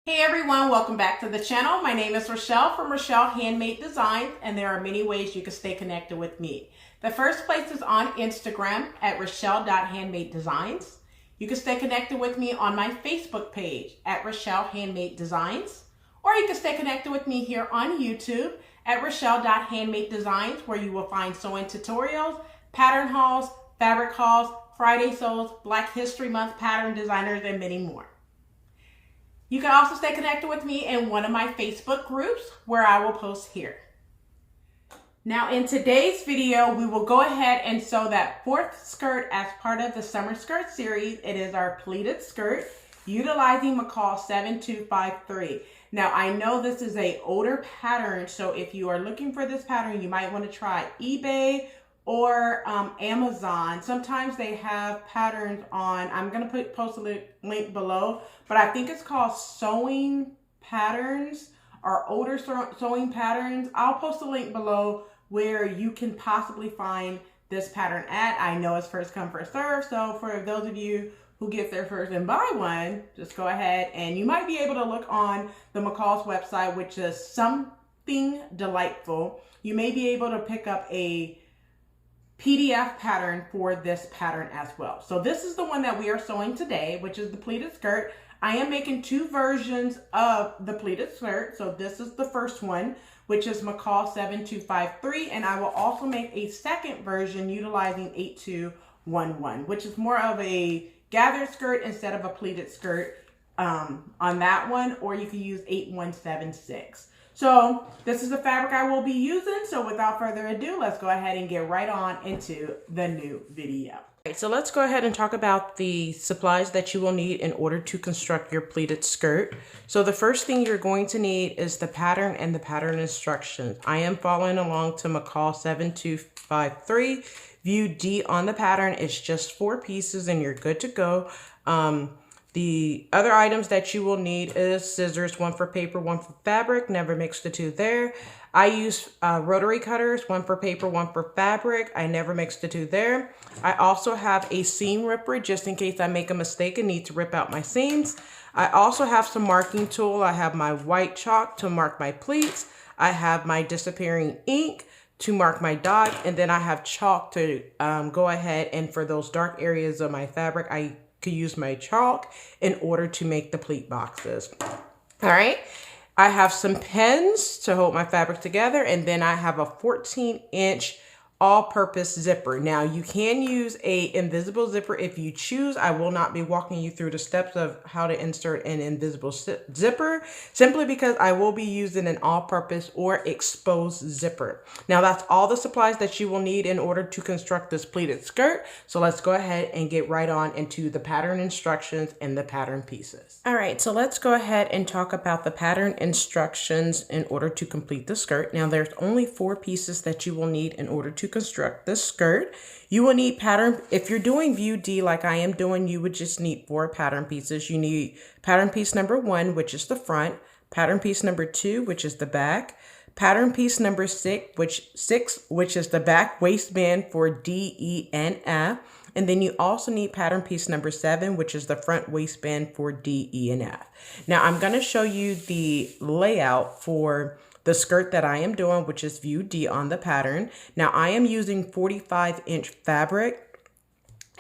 Hey everyone, welcome back to the channel. My name is Rochelle from Rochelle.Handmade.Designs, and there are many ways you can stay connected with me. The first place is on Instagram at Rochelle.Handmade.Designs. You can stay connected with me on my Facebook page at Rochelle.Handmade.Designs, or you can stay connected with me here on YouTube at Rochelle.Handmade.Designs, where you will find sewing tutorials, pattern hauls, fabric hauls, Friday sews, Black History Month pattern designers, and many more. You can also stay connected with me in one of my Facebook groups where I will post here. Now in today's video, we will go ahead and sew that fourth skirt as part of the summer skirt series. It is our pleated skirt utilizing McCalls 7253. Now I know this is an older pattern, so if you are looking for this pattern, you might want to try eBay or Amazon. Sometimes they have patterns on, I'm going to post a link below, but I think it's called Sewing Patterns or Older Sewing Patterns. I'll post a link below where you can possibly find this pattern at. I know it's first come, first serve, so for those of you who get there first and buy one, just go ahead and you might be able to look on the McCalls website, which is Something Delightful. You may be able to pick up a PDF pattern for this pattern as well. So this is the one that we are sewing today, which is the pleated skirt. I am making two versions of the pleated skirt. So this is the first one, which is McCalls 7253, and I will also make a second version utilizing 8211, which is more of a gathered skirt instead of a pleated skirt on that one, or you can use 8176. So this is the fabric I will be using. So without further ado, let's go ahead and get right on into the new video. Okay, so let's go ahead and talk about the supplies that you will need in order to construct your pleated skirt. So the first thing you're going to need is the pattern and the pattern instructions. I am following along to McCalls 7253. View D on the pattern. It's just 4 pieces and you're good to go. The other items that you will need is scissors, one for paper, one for fabric. Never mix the two there. I use rotary cutters, one for paper, one for fabric. I never mix the two there. I also have a seam ripper just in case I make a mistake and need to rip out my seams. I also have some marking tool. I have my white chalk to mark my pleats. I have my disappearing ink to mark my dot, and then I have chalk to go ahead and for those dark areas of my fabric, I could use my chalk in order to make the pleat boxes. All right, I have some pins to hold my fabric together, and then I have a 14-inch all-purpose zipper. Now you can use a invisible zipper if you choose. I will not be walking you through the steps of how to insert an invisible zipper, simply because I will be using an all-purpose or exposed zipper. Now that's all the supplies that you will need in order to construct this pleated skirt. So let's go ahead and get right on into the pattern instructions and the pattern pieces. All right, so let's go ahead and talk about the pattern instructions in order to complete the skirt. Now there's only 4 pieces that you will need in order to construct this skirt. You will need pattern, if you're doing view D like I am doing, you would just need 4 pattern pieces. You need pattern piece number 1, which is the front, pattern piece number 2, which is the back, pattern piece number 6, which is the back waistband for D, E, and F. And then you also need pattern piece number 7, which is the front waistband for D, E, and F. Now I'm going to show you the layout for the skirt that I am doing, which is view D on the pattern. Now I am using 45-inch fabric.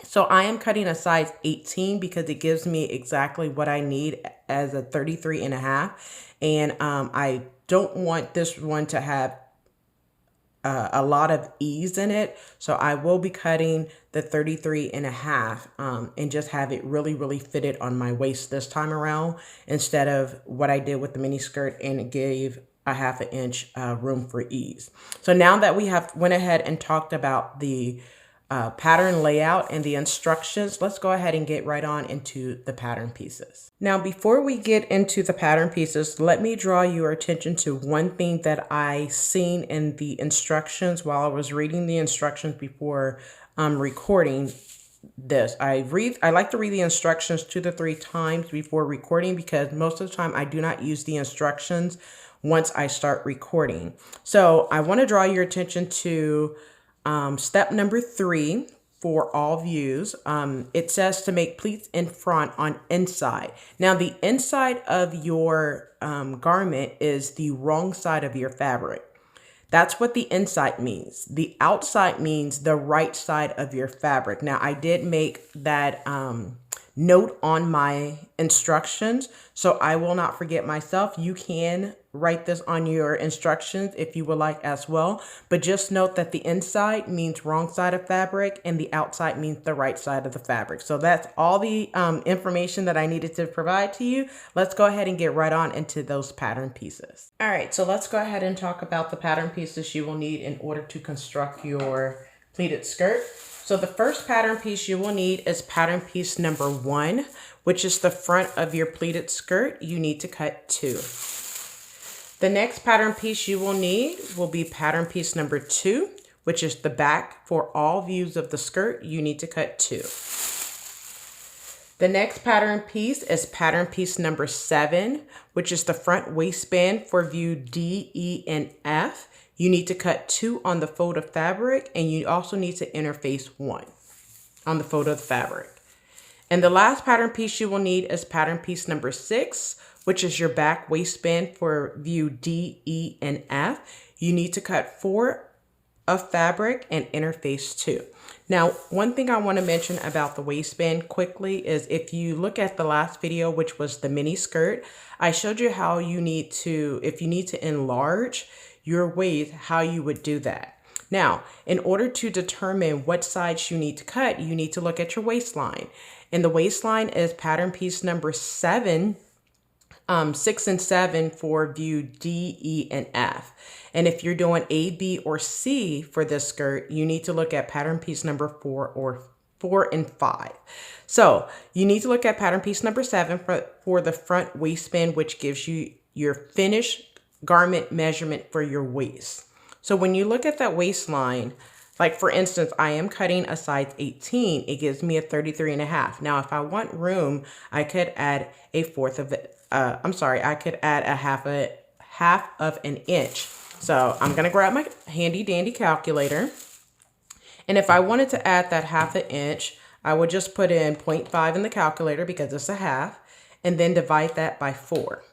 So I am cutting a size 18 because it gives me exactly what I need as a 33.5. And I don't want this one to have a lot of ease in it. So I will be cutting the 33.5 and just have it really fitted on my waist this time around, instead of what I did with the mini skirt and it gave a 1/2 inch room for ease. So now that we have went ahead and talked about the pattern layout and the instructions, let's go ahead and get right on into the pattern pieces. Now, before we get into the pattern pieces, let me draw your attention to one thing that I seen in the instructions while I was reading the instructions before recording this. I like to read the instructions 2 to 3 times before recording, because most of the time I do not use the instructions once I start recording. So I want to draw your attention to step number 3, for all views. It says to make pleats in front on inside. Now the inside of your garment is the wrong side of your fabric. That's what the inside means. The outside means the right side of your fabric. Now I did make that note on my instructions, so I will not forget myself. You can write this on your instructions if you would like as well, but just note that the inside means wrong side of fabric and the outside means the right side of the fabric. So that's all the information that I needed to provide to you. Let's go ahead and get right on into those pattern pieces. All right, so let's go ahead and talk about the pattern pieces you will need in order to construct your pleated skirt. So the first pattern piece you will need is pattern piece number 1, which is the front of your pleated skirt. You need to cut 2. The next pattern piece you will need will be pattern piece number 2, which is the back for all views of the skirt. You need to cut 2. The next pattern piece is pattern piece number 7, which is the front waistband for view D, E, and F. You need to cut 2 on the fold of fabric, and you also need to interface 1 on the fold of the fabric. And the last pattern piece you will need is pattern piece number 6, which is your back waistband for view D, E, and F. You need to cut 4 of fabric and interface 2. Now, one thing I want to mention about the waistband quickly is if you look at the last video, which was the mini skirt, I showed you how you need to, if you need to enlarge your waist, how you would do that. Now, in order to determine what sides you need to cut, you need to look at your waistline. And the waistline is pattern piece number 7, 6 and 7 for view D, E, and F. And if you're doing A, B, or C for this skirt, you need to look at pattern piece number 4 or 4 and 5. So you need to look at pattern piece number 7 for the front waistband, which gives you your finished garment measurement for your waist. So when you look at that waistline, like for instance, I am cutting a size 18, it gives me a 33.5. Now, if I want room, I could add a fourth of it. I could add a half of an inch. So I'm gonna grab my handy dandy calculator. And if I wanted to add that half an inch, I would just put in 0.5 in the calculator because it's a half, and then divide that by 4.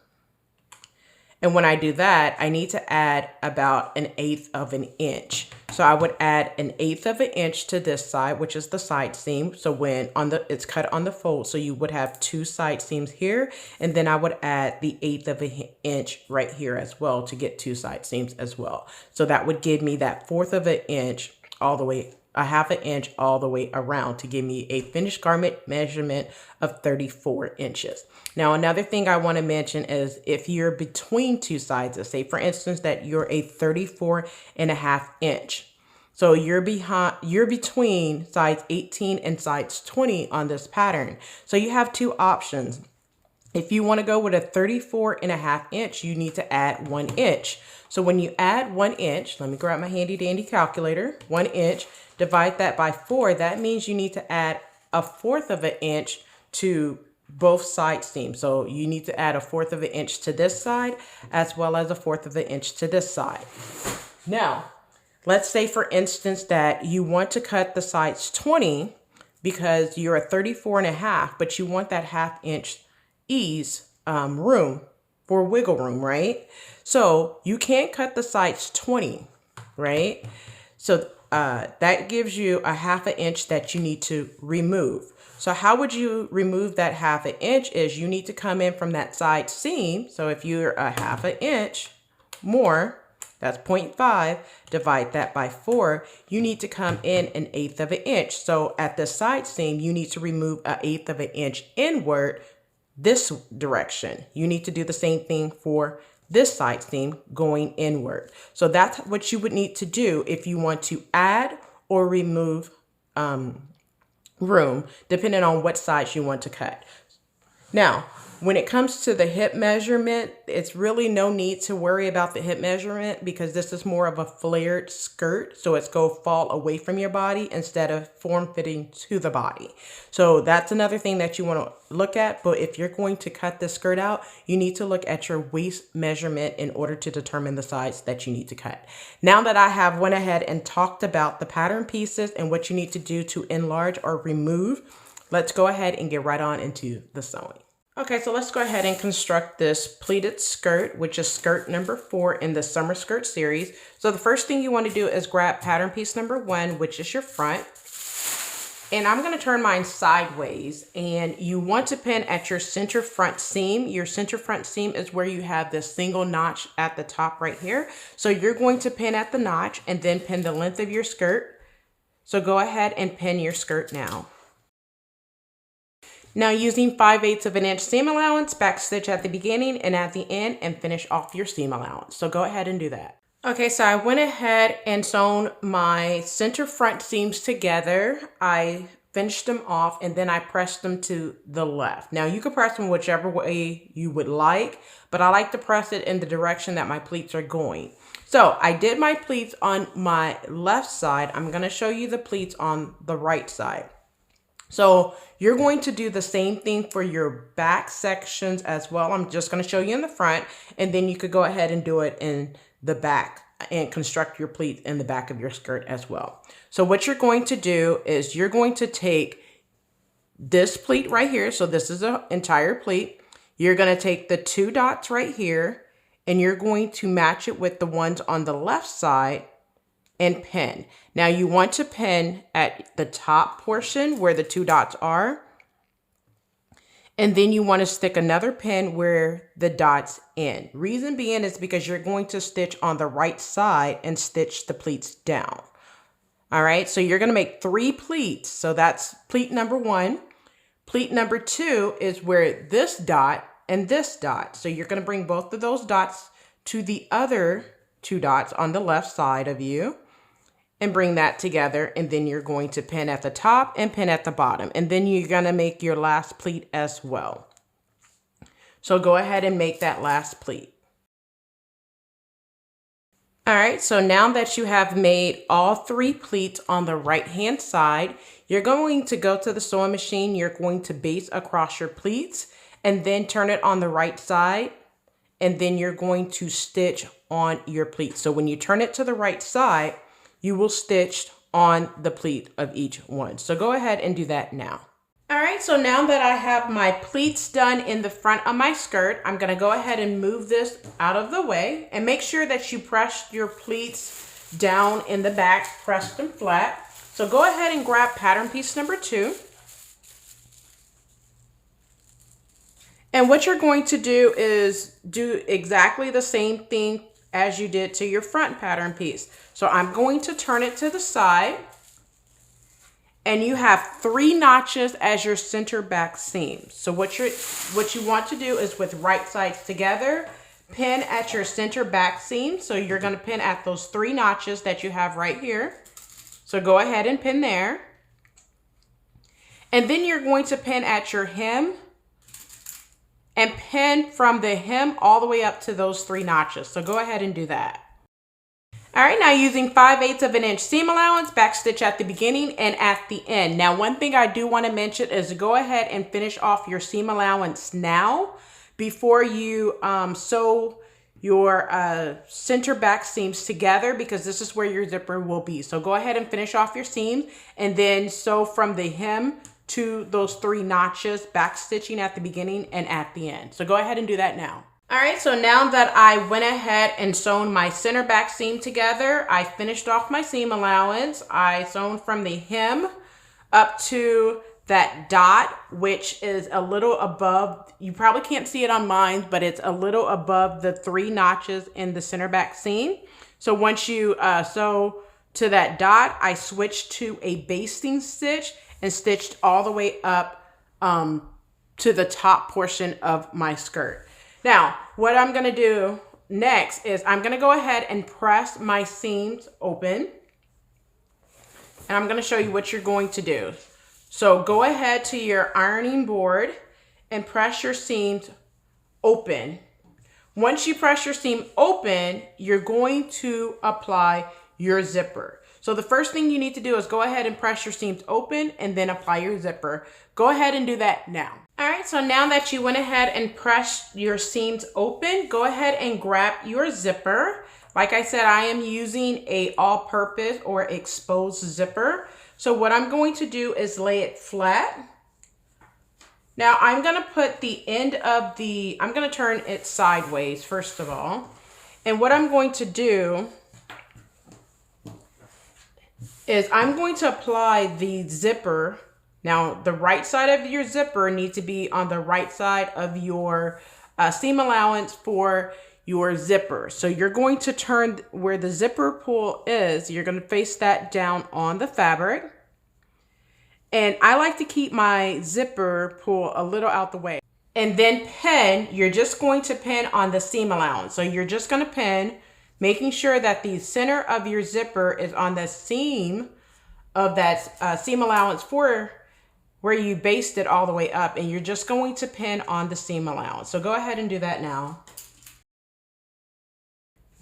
And when I do that, I need to add about 1/8 of an inch. So I would add 1/8 of an inch to this side, which is the side seam. So when it's cut on the fold, so you would have 2 side seams here, and then I would add the 1/8 of an inch right here as well to get 2 side seams as well. So that would give me that 1/4 of an inch all the way, a half an inch all the way around to give me a finished garment measurement of 34 inches. Now, another thing I want to mention is if you're between 2 sides, say for instance that you're a 34.5 inch. So you're between size 18 and size 20 on this pattern. So you have 2 options. If you want to go with a 34.5 inch, you need to add 1 inch. So when you add 1 inch, let me grab my handy dandy calculator, 1 inch, divide that by 4, that means you need to add a 1/4 of an inch to both side seams. So you need to add a 1/4 of an inch to this side as well as a 1/4 of an inch to this side. Now, let's say for instance that you want to cut the size 20 because you're a 34.5, but you want that half inch ease room for wiggle room, right? So you can't cut the size 20, right? So that gives you a half an inch that you need to remove. So how would you remove that half an inch is you need to come in from that side seam. So if you're a half an inch more, that's 0.5, divide that by 4, you need to come in 1/8 of an inch. So at the side seam, you need to remove 1/8 of an inch inward this direction. You need to do the same thing for this side seam going inward. So that's what you would need to do if you want to add or remove room, depending on what sides you want to cut. Now, when it comes to the hip measurement, it's really no need to worry about the hip measurement because this is more of a flared skirt. So it's going to fall away from your body instead of form fitting to the body. So that's another thing that you want to look at. But if you're going to cut this skirt out, you need to look at your waist measurement in order to determine the size that you need to cut. Now that I have went ahead and talked about the pattern pieces and what you need to do to enlarge or remove, let's go ahead and get right on into the sewing. Okay, so let's go ahead and construct this pleated skirt, which is skirt number 4 in the summer skirt series. So the first thing you want to do is grab pattern piece number 1, which is your front. And I'm going to turn mine sideways, and you want to pin at your center front seam. Your center front seam is where you have this single notch at the top right here. So you're going to pin at the notch and then pin the length of your skirt. So go ahead and pin your skirt now. Now using 5/8 of an inch seam allowance, back stitch at the beginning and at the end and finish off your seam allowance. So go ahead and do that. Okay, so I went ahead and sewn my center front seams together. I finished them off and then I pressed them to the left. Now you can press them whichever way you would like, but I like to press it in the direction that my pleats are going. So I did my pleats on my left side. I'm going to show you the pleats on the right side. So you're going to do the same thing for your back sections as well. I'm just going to show you in the front, and then you could go ahead and do it in the back and construct your pleats in the back of your skirt as well. So what you're going to do is you're going to take this pleat right here. So this is an entire pleat. You're going to take the 2 dots right here, and you're going to match it with the ones on the left side and pin. Now you want to pin at the top portion where the 2 dots are. And then you want to stick another pin where the dots end. Reason being is because you're going to stitch on the right side and stitch the pleats down. All right, so you're going to make 3 pleats. So that's pleat number 1. Pleat number 2 is where this dot and this dot. So you're going to bring both of those dots to the other 2 dots on the left side of you and bring that together, and then you're going to pin at the top and pin at the bottom, and then you're going to make your last pleat as well. So go ahead and make that last pleat. All right, so now that you have made all 3 pleats on the right hand side, you're going to go to the sewing machine. You're going to base across your pleats and then turn it on the right side, and then you're going to stitch on your pleat. So when you turn it to the right side, you will stitch on the pleat of each one. So go ahead and do that now. All right, so now that I have my pleats done in the front of my skirt, I'm gonna go ahead and move this out of the way and make sure that you press your pleats down in the back, press them flat. So go ahead and grab pattern piece number 2. And what you're going to do is do exactly the same thing as you did to your front pattern piece. So I'm going to turn it to the side, and you have 3 notches as your center back seam. So what you want to do is with right sides together, pin at your center back seam. So you're going to pin at those 3 notches that you have right here. So go ahead and pin there. And then you're going to pin at your hem and pin from the hem all the way up to those 3 notches. So go ahead and do that. All right, now using 5/8 of an inch seam allowance, back stitch at the beginning and at the end. Now, one thing I do want to mention is to go ahead and finish off your seam allowance now before you sew your center back seams together, because this is where your zipper will be. So go ahead and finish off your seams and then sew from the hem to those 3 notches, back stitching at the beginning and at the end. So go ahead and do that now. All right, so now that I went ahead and sewn my center back seam together, I finished off my seam allowance. I sewn from the hem up to that dot, which is a little above, you probably can't see it on mine, but it's a little above the 3 notches in the center back seam. So once you sew to that dot, I switched to a basting stitch and stitched all the way up to the top portion of my skirt. Now, what I'm gonna do next is I'm gonna go ahead and press my seams open, and I'm gonna show you what you're going to do. So go ahead to your ironing board and press your seams open. Once you press your seam open, you're going to apply your zipper. So the first thing you need to do is go ahead and press your seams open and then apply your zipper. Go ahead and do that now. All right, so now that you went ahead and pressed your seams open, go ahead and grab your zipper. Like I said, I am using a all-purpose or exposed zipper. So what I'm going to do is lay it flat. Now I'm gonna put the end of I'm gonna turn it sideways first of all. And what I'm going to do is I'm going to apply the zipper. Now the right side of your zipper needs to be on the right side of your seam allowance for your zipper. So you're going to turn where the zipper pull is, you're gonna face that down on the fabric. And I like to keep my zipper pull a little out the way. And then pin, you're just going to pin on the seam allowance. So you're just gonna pin, making sure that the center of your zipper is on the seam of that seam allowance for where you basted it all the way up. And you're just going to pin on the seam allowance. So go ahead and do that now.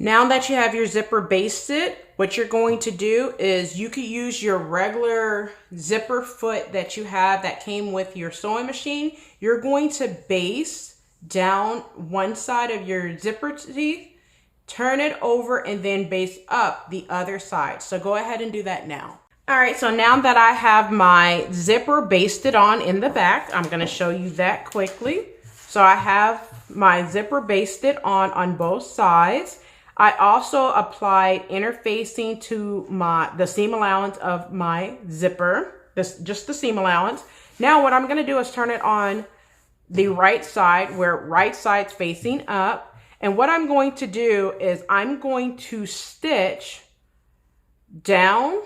Now that you have your zipper basted, what you're going to do is you could use your regular zipper foot that you have that came with your sewing machine. You're going to baste down one side of your zipper teeth, turn it over, and then baste up the other side. So go ahead and do that now. All right, so now that I have my zipper basted on in the back, I'm gonna show you that quickly. So I have my zipper basted on both sides. I also applied interfacing to the seam allowance of my zipper, just the seam allowance. Now what I'm gonna do is turn it on the right side where right side's facing up. And what I'm going to do is I'm going to stitch down,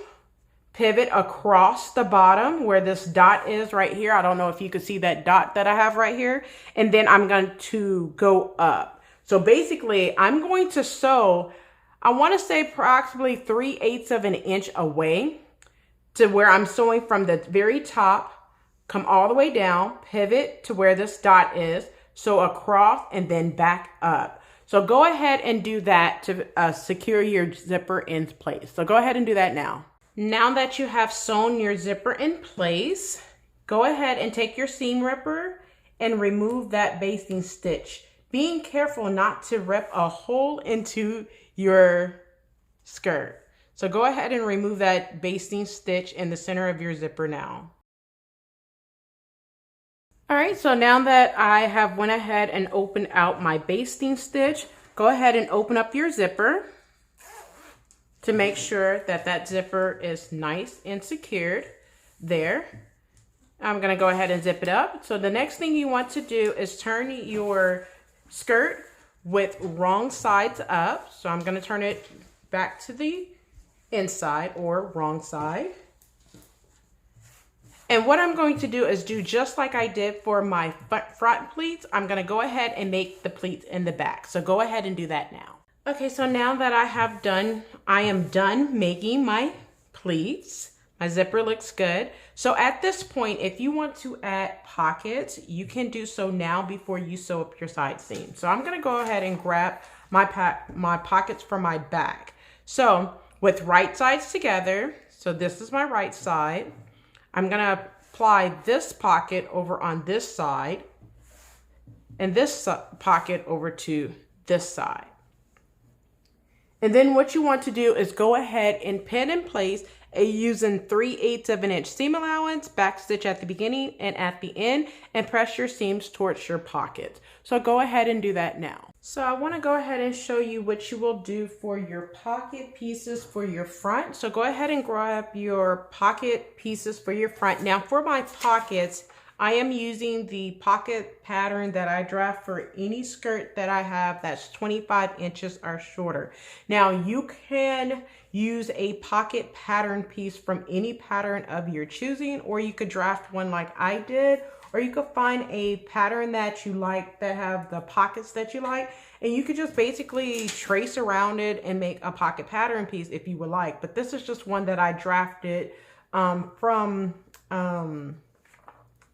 pivot across the bottom where this dot is right here. I don't know if you can see that dot that I have right here. And then I'm going to go up. So basically, I'm going to sew, I want to say approximately 3/8 of an inch away to where I'm sewing from the very top, come all the way down, pivot to where this dot is, sew across, and then back up. So go ahead and do that to secure your zipper in place. So go ahead and do that now. Now that you have sewn your zipper in place, go ahead and take your seam ripper and remove that basting stitch. Being careful not to rip a hole into your skirt. So go ahead and remove that basting stitch in the center of your zipper now. All right, so now that I have went ahead and opened out my basting stitch, go ahead and open up your zipper to make sure that that zipper is nice and secured there. I'm gonna go ahead and zip it up. So the next thing you want to do is turn your skirt with wrong sides up. So I'm going to turn it back to the inside or wrong side. And what I'm going to do is do just like I did for my front pleats. I'm going to go ahead and make the pleats in the back. So go ahead and do that now. Okay, so now that I am done making my pleats. My zipper looks good. So at this point, if you want to add pockets, you can do so now before you sew up your side seam. So I'm gonna go ahead and grab my pockets for my back. So with right sides together, so this is my right side, I'm gonna apply this pocket over on this side and this pocket over to this side. And then what you want to do is go ahead and pin in place using 3/8 of an inch seam allowance, back stitch at the beginning and at the end, and press your seams towards your pockets. So go ahead and do that now. So I want to go ahead and show you what you will do for your pocket pieces for your front. So go ahead and grab your pocket pieces for your front. Now for my pockets, I am using the pocket pattern that I draft for any skirt that I have that's 25 inches or shorter. Now you can use a pocket pattern piece from any pattern of your choosing, or you could draft one like I did, or you could find a pattern that you like that have the pockets that you like, and you could just basically trace around it and make a pocket pattern piece if you would like. But this is just one that I drafted from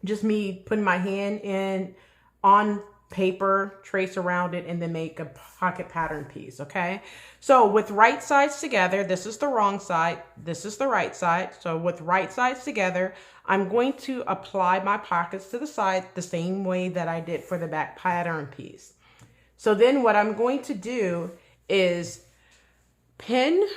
Just me putting my hand in on paper, trace around it, and then make a pocket pattern piece, okay? So with right sides together, this is the wrong side, this is the right side. So with right sides together, I'm going to apply my pockets to the side the same way that I did for the back pattern piece. So then what I'm going to do is pin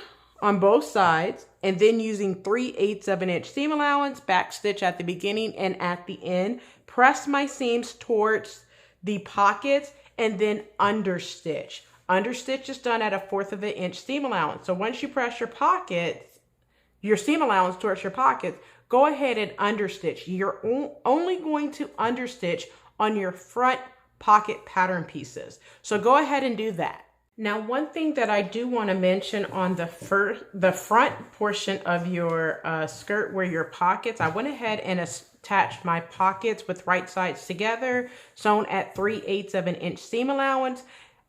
on both sides, and then using 3/8 of an inch seam allowance, back stitch at the beginning and at the end, press my seams towards the pockets and then understitch. Understitch is done at 1/4 of an inch seam allowance. So once you press your pockets, your seam allowance towards your pockets, go ahead and understitch. You're only going to understitch on your front pocket pattern pieces. So go ahead and do that. Now, one thing that I do want to mention on the front portion of your skirt where your pockets, I went ahead and attached my pockets with right sides together, sewn at 3/8 of an inch seam allowance.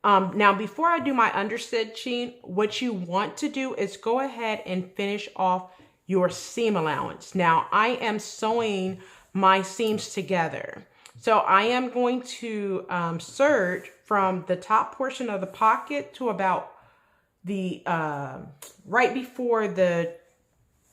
Now, before I do my understitching, what you want to do is go ahead and finish off your seam allowance. Now, I am sewing my seams together. So I am going to serge from the top portion of the pocket to about the right before the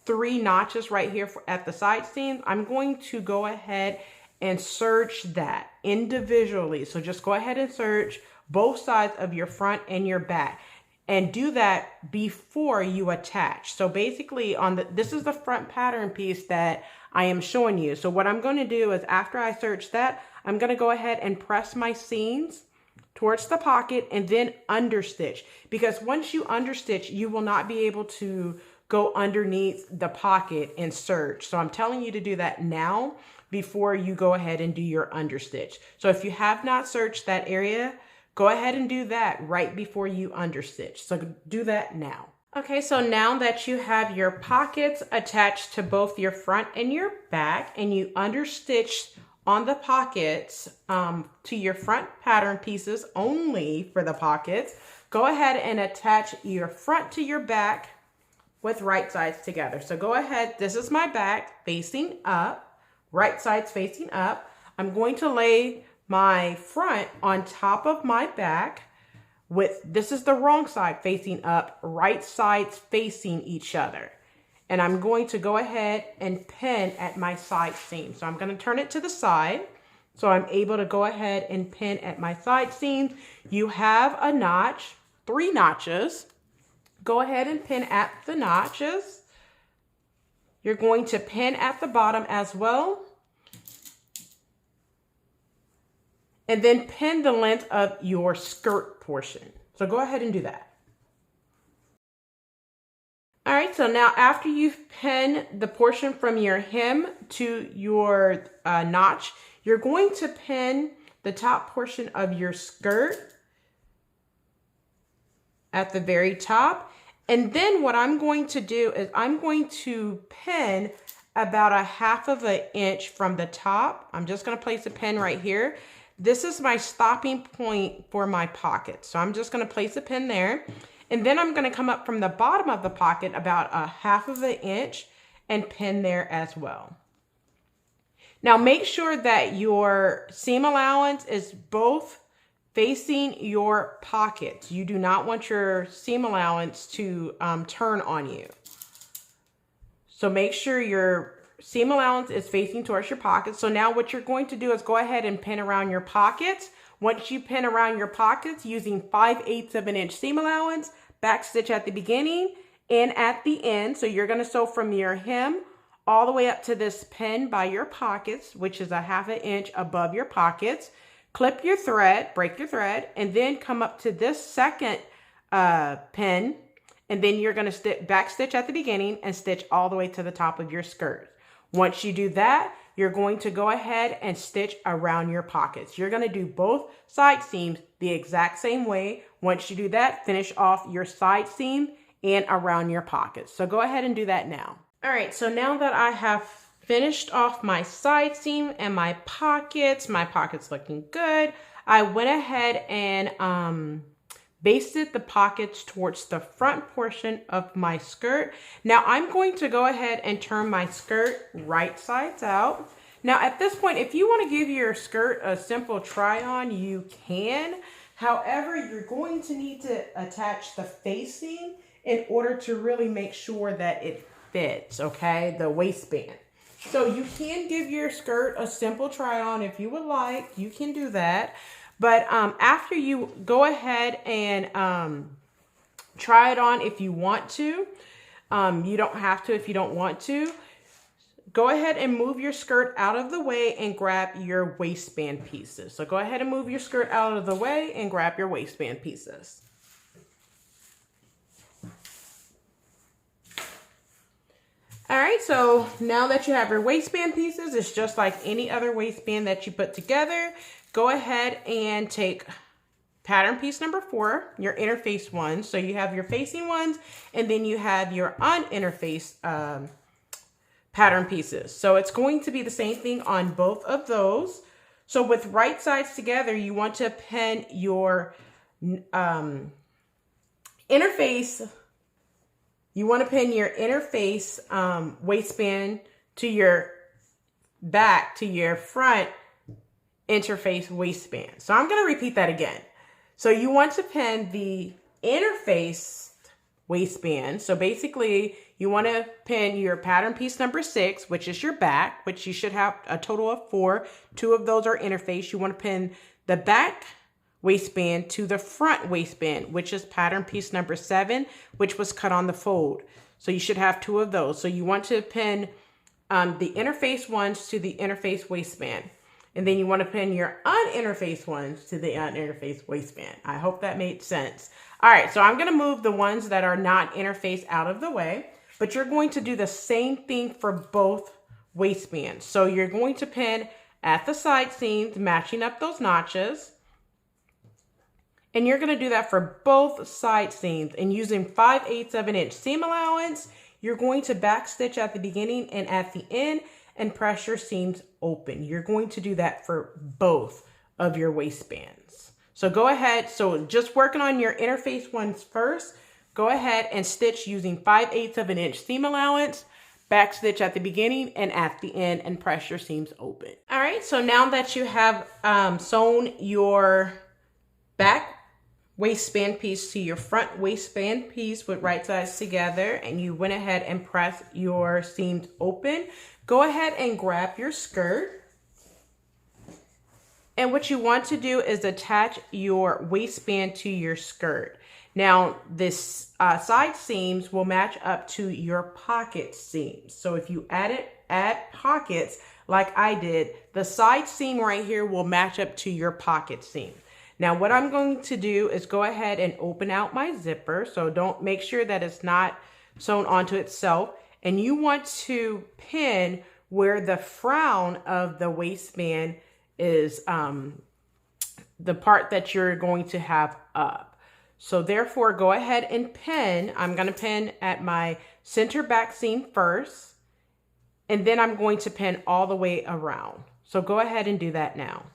3 notches right here at the side seams. I'm going to go ahead and serge that individually. So just go ahead and serge both sides of your front and your back, and do that before you attach. So basically this is the front pattern piece that I am showing you. So what I'm going to do is after I serge that, I'm going to go ahead and press my seams towards the pocket and then understitch, because once you understitch, you will not be able to go underneath the pocket and serge. So I'm telling you to do that now before you go ahead and do your understitch. So if you have not serged that area, go ahead and do that right before you understitch. So do that now. Okay, so now that you have your pockets attached to both your front and your back, and you understitched on the pockets to your front pattern pieces only for the pockets, go ahead and attach your front to your back with right sides together. So go ahead, this is my back facing up, right sides facing up. I'm going to lay my front on top of my back with, this is the wrong side facing up, right sides facing each other. And I'm going to go ahead and pin at my side seam. So I'm going to turn it to the side so I'm able to go ahead and pin at my side seams. You have a notch, 3 notches. Go ahead and pin at the notches. You're going to pin at the bottom as well. And then pin the length of your skirt portion. So go ahead and do that. All right, so now after you've pinned the portion from your hem to your notch, you're going to pin the top portion of your skirt at the very top. And then what I'm going to do is I'm going to pin about 1/2 of an inch from the top. I'm just going to place a pin right here. This is my stopping point for my pocket. So I'm just going to place a pin there. And then I'm going to come up from the bottom of the pocket about 1/2 of an inch and pin there as well. Now make sure that your seam allowance is both facing your pockets. You do not want your seam allowance to turn on you. So make sure your seam allowance is facing towards your pockets. So now what you're going to do is go ahead and pin around your pockets. Once you pin around your pockets using 5/8 of an inch seam allowance, back stitch at the beginning and at the end. So you're going to sew from your hem all the way up to this pin by your pockets, which is 1/2 an inch above your pockets. Clip your thread, break your thread, and then come up to this second pin, and then you're going to back stitch at the beginning and stitch all the way to the top of your skirt. Once you do that, you're going to go ahead and stitch around your pockets. You're going to do both side seams the exact same way. Once you do that, finish off your side seam and around your pockets. So go ahead and do that now. All right, so now that I have finished off my side seam and my pockets looking good, I went ahead and basted the pockets towards the front portion of my skirt. Now I'm going to go ahead and turn my skirt right sides out. Now at this point, if you want to give your skirt a simple try on, you can. However, you're going to need to attach the facing in order to really make sure that it fits, okay, the waistband. So you can give your skirt a simple try on if you would like. You can do that. But after you go ahead and try it on if you want to. You don't have to if you don't want to. Go ahead and move your skirt out of the way and grab your waistband pieces. So go ahead and move your skirt out of the way and grab your waistband pieces. All right, so now that you have your waistband pieces, it's just like any other waistband that you put together. Go ahead and take pattern piece number 4, your interface ones. So you have your facing ones, and then you have your uninterfaced pattern pieces. So it's going to be the same thing on both of those. So with right sides together, you want to pin your interface. You want to pin your interface waistband to your back to your front interface waistband. So I'm going to repeat that again. So you want to pin the interface waistband. So basically you want to pin your pattern piece number 6, which is your back, which you should have a total of 4. 2 of those are interface. You want to pin the back waistband to the front waistband, which is pattern piece number 7, which was cut on the fold. So you should have 2 of those. So you want to pin the interface ones to the interface waistband. And then you want to pin your uninterfaced ones to the uninterfaced waistband. I hope that made sense. All right, so I'm going to move the ones that are not interfaced out of the way, but you're going to do the same thing for both waistbands. So you're going to pin at the side seams, matching up those notches. And you're going to do that for both side seams. And using 5/8 of an inch seam allowance, you're going to back stitch at the beginning and at the end and press your seams open. You're going to do that for both of your waistbands. So go ahead. So just working on your interface ones first, go ahead and stitch using 5/8 of an inch seam allowance, back stitch at the beginning and at the end, and press your seams open. All right, so now that you have sewn your back waistband piece to your front waistband piece with right sides together, and you went ahead and pressed your seams open, go ahead and grab your skirt. And what you want to do is attach your waistband to your skirt. Now, this side seams will match up to your pocket seams. So if you add pockets like I did, the side seam right here will match up to your pocket seam. Now, what I'm going to do is go ahead and open out my zipper. So don't make sure that it's not sewn onto itself. And you want to pin where the frown of the waistband is the part that you're going to have up. So therefore, go ahead and pin. I'm going to pin at my center back seam first, and then I'm going to pin all the way around. So go ahead and do that now.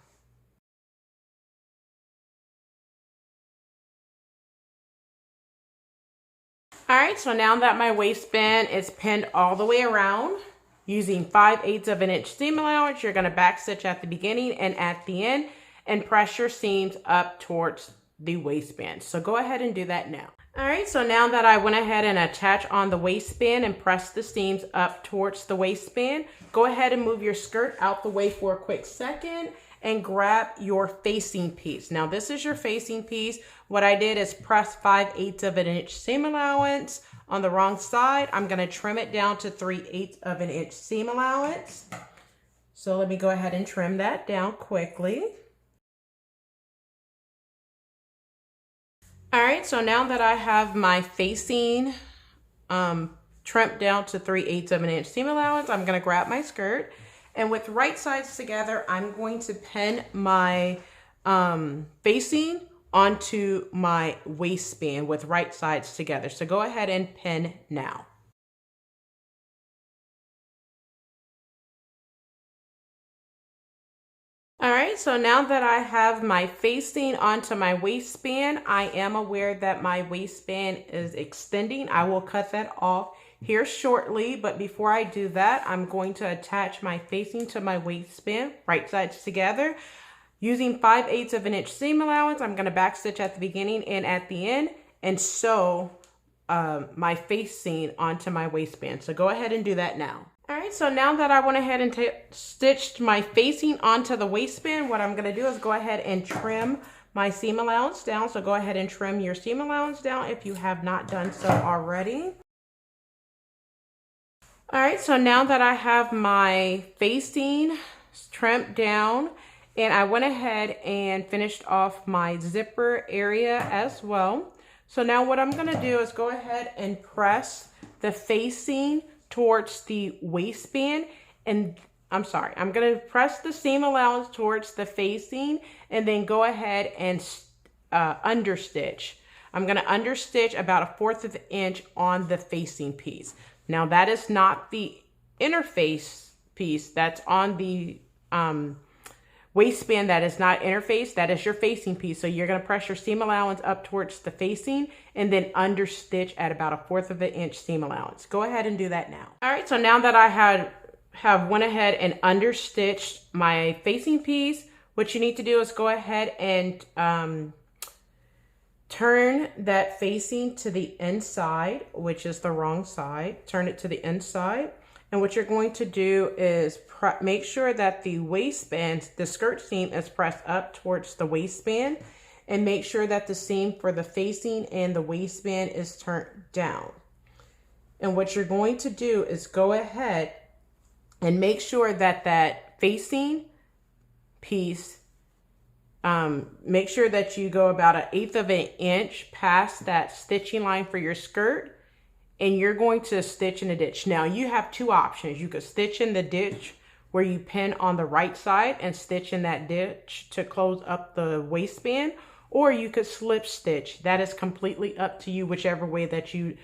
All right, so now that my waistband is pinned all the way around, using 5/8 of an inch seam allowance, you're going to back stitch at the beginning and at the end and press your seams up towards the waistband. So go ahead and do that now. All right, so now that I went ahead and attached on the waistband and pressed the seams up towards the waistband, go ahead and move your skirt out the way for a quick second and grab your facing piece. Now this is your facing piece. What I did is press 5/8 of an inch seam allowance on the wrong side. I'm going to trim it down to 3/8 of an inch seam allowance. So let me go ahead and trim that down quickly. All right, so now that I have my facing trimmed down to 3/8 of an inch seam allowance, I'm going to grab my skirt, and with right sides together, I'm going to pin my facing onto my waistband with right sides together. So go ahead and pin now. All right, so now that I have my facing onto my waistband, I am aware that my waistband is extending. I will cut that off here shortly, but before I do that, I'm going to attach my facing to my waistband, right sides together. Using 5/8 of an inch seam allowance, I'm going to backstitch at the beginning and at the end and sew my facing onto my waistband. So go ahead and do that now. All right, so now that I went ahead and stitched my facing onto the waistband, what I'm going to do is go ahead and trim my seam allowance down. So go ahead and trim your seam allowance down if you have not done so already. All right, so now that I have my facing trimmed down, and I went ahead and finished off my zipper area as well. So now what I'm gonna do is go ahead and press the facing towards the waistband, and I'm gonna press the seam allowance towards the facing and then go ahead and understitch. I'm gonna understitch about 1/4 of an inch on the facing piece. Now that is not the interface piece, that's on the waistband that is not interface, that is your facing piece. So you're gonna press your seam allowance up towards the facing and then understitch at about 1/4 of an inch seam allowance. Go ahead and do that now. All right, so now that I have went ahead and understitched my facing piece, what you need to do is go ahead and turn that facing to the inside, which is the wrong side. Turn it to the inside. And what you're going to do is make sure that the waistband, the skirt seam is pressed up towards the waistband, and make sure that the seam for the facing and the waistband is turned down. And what you're going to do is go ahead and make sure that that facing piece, make sure that you go about 1/8 of an inch past that stitching line for your skirt, and you're going to stitch in the ditch. Now you have two options. You could stitch in the ditch where you pin on the right side and stitch in that ditch to close up the waistband, or you could slip stitch. That is completely up to you, whichever way that you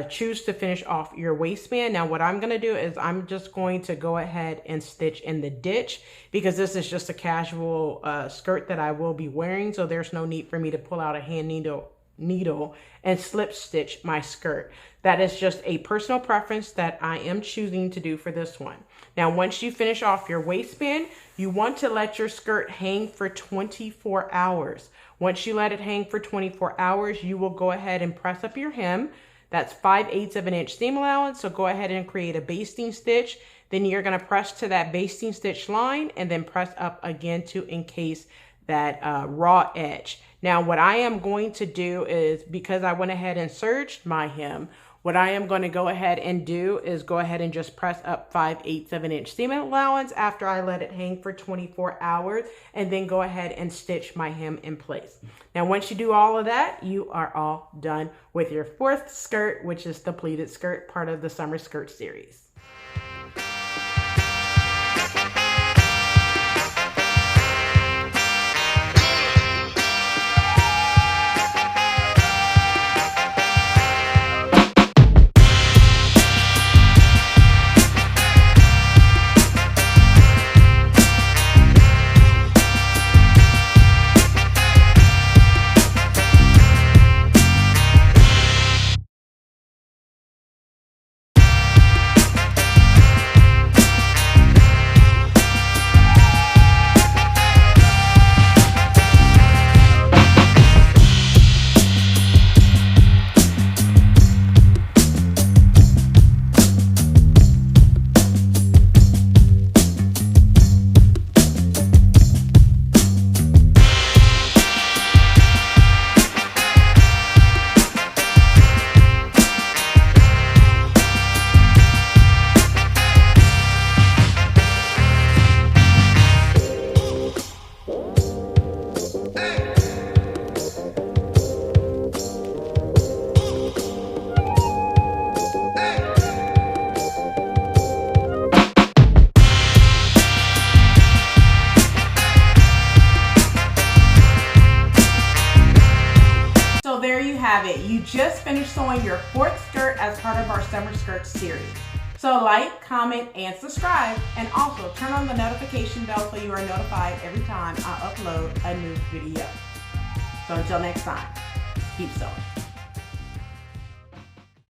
choose to finish off your waistband. Now what I'm gonna do is I'm just going to go ahead and stitch in the ditch, because this is just a casual skirt that I will be wearing, so there's no need for me to pull out a hand needle and slip stitch my skirt. That is just a personal preference that I am choosing to do for this one. Now once you finish off your waistband, you want to let your skirt hang for 24 hours. Once you let it hang for 24 hours, you will go ahead and press up your hem. That's 5/8 of an inch seam allowance, so go ahead and create a basting stitch. Then you're gonna press to that basting stitch line and then press up again to encase that raw edge. Now what I am going to do is, because I went ahead and serged my hem, what I am going to go ahead and do is go ahead and just press up 5/8 of an inch seam allowance after I let it hang for 24 hours, and then go ahead and stitch my hem in place. Now once you do all of that, you are all done with your 4th skirt, which is the pleated skirt, part of the summer skirt series. Have it. You just finished sewing your 4th skirt as part of our summer skirt series. So like, comment, and subscribe, and also turn on the notification bell so you are notified every time I upload a new video. So until next time, keep sewing.